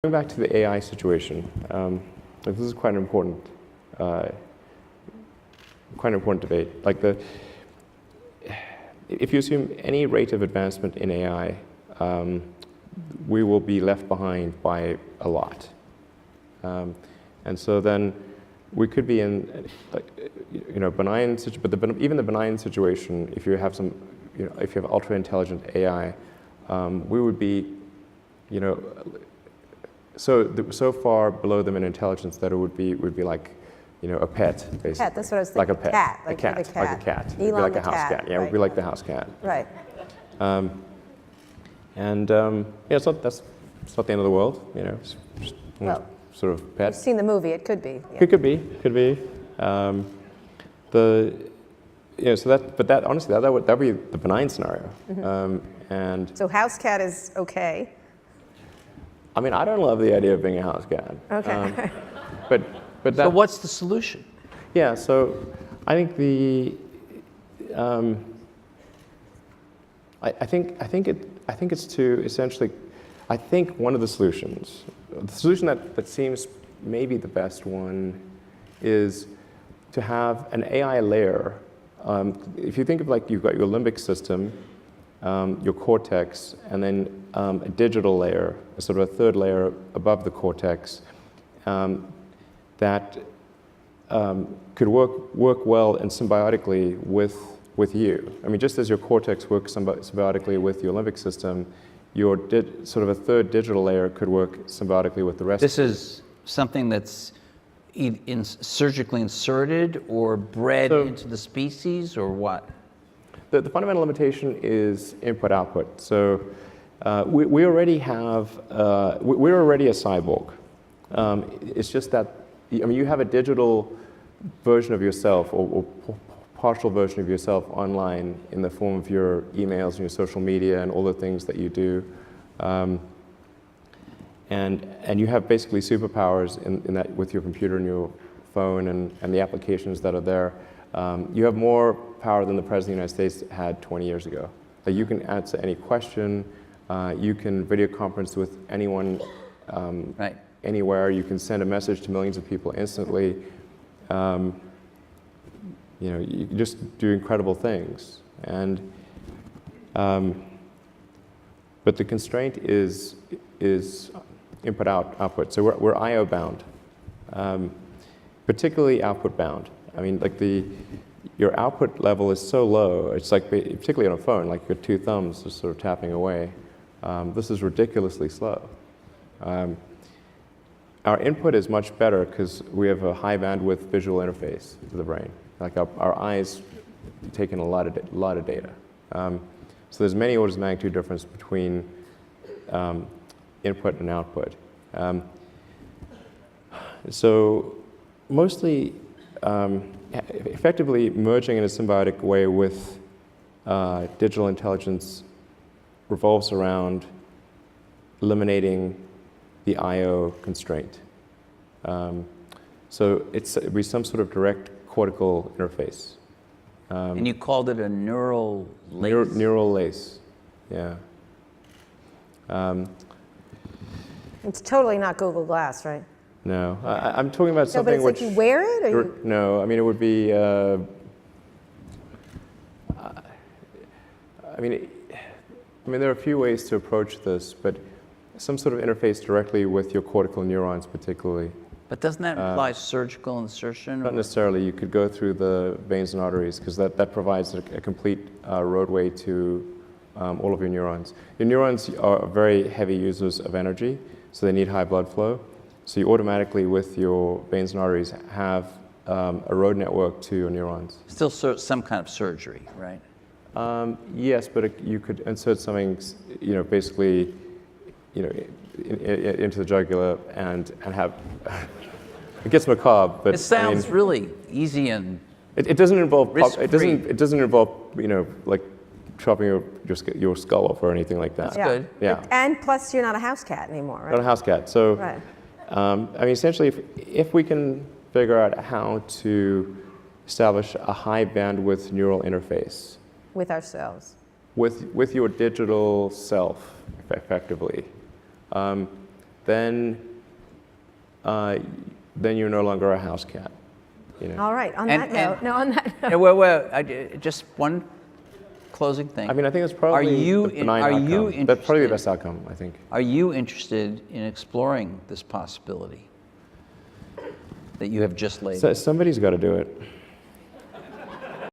Going back to the AI situation, this is quite an important debate. If you assume any rate of advancement in AI, we will be left behind by a lot, and so then we could be in benign situation. But even the benign situation, if you have if you have ultra intelligent AI, we would be, so far below them in intelligence that it would be like, a pet, basically. Cat, that's what I was thinking. Like a pet. Cat. Like a cat. It would be Elon like the a house cat. Yeah, it would be like the house cat. Right. That's not the end of the world. It's just Well, sort of pet. You've seen the movie. It could be. Yeah. It could be. But that honestly, that would be the benign scenario. Mm-hmm. So house cat is okay. I mean, I don't love the idea of being a house cat. Okay. But that. So what's the solution? Yeah. So I think I think it's to essentially. I think one of the solutions, the solution that seems maybe the best one, is to have an AI layer. If you think of you've got your limbic system, your cortex, and then a digital layer, a sort of a third layer above the cortex, that could work well and symbiotically with you. I mean, just as your cortex works symbiotically with your limbic system, your sort of a third digital layer could work symbiotically with the rest. This is something that's surgically inserted or bred into the species, or what? The fundamental limitation is input-output. So we already have, we're already a cyborg. It's just that, you have a digital version of yourself or partial version of yourself online in the form of your emails and your social media and all the things that you do. And you have basically superpowers in that with your computer and your phone and the applications that are there. You have more power than the President of the United States had 20 years ago. That you can answer any question, you can video conference with anyone anywhere, you can send a message to millions of people instantly. You can just do incredible things. But the constraint is input-output. So we're I/O bound, particularly output bound. I mean, your output level is so low. It's particularly on a phone, like your two thumbs are sort of tapping away. This is ridiculously slow. Our input is much better because we have a high bandwidth visual interface to the brain. Like our eyes take in a lot of data. So there's many orders of magnitude difference between input and output. So mostly, effectively merging in a symbiotic way with digital intelligence revolves around eliminating the I/O constraint. So it'd be some sort of direct cortical interface. And you called it a neural lace? Neural lace, yeah. It's totally not Google Glass, right? No, I'm talking about something but it's like you wear it, or you... No, I mean it would be. I mean, there are a few ways to approach this, but some sort of interface directly with your cortical neurons, particularly. But doesn't that imply surgical insertion? Not necessarily. You could go through the veins and arteries because that provides a complete roadway to all of your neurons. Your neurons are very heavy users of energy, so they need high blood flow. So you automatically, with your veins and arteries, have a road network to your neurons. Still some kind of surgery, right? Yes, but you could insert something, basically, into the jugular and have. It gets macabre, but it sounds really easy and it doesn't involve risk-free. It doesn't involve like chopping your skull off or anything like that. That's good. Yeah. And plus, you're not a house cat anymore, right? Not a house cat. So, right. Essentially, if we can figure out how to establish a high bandwidth neural interface with ourselves, with your digital self, effectively, then you're no longer a house cat. You know? All right, on And- that note, no, on that note. Just one closing thing. I mean, I think that's probably the benign outcome. That's probably the best outcome, I think. Are you interested in exploring this possibility that you have just laid? So somebody's got to do it.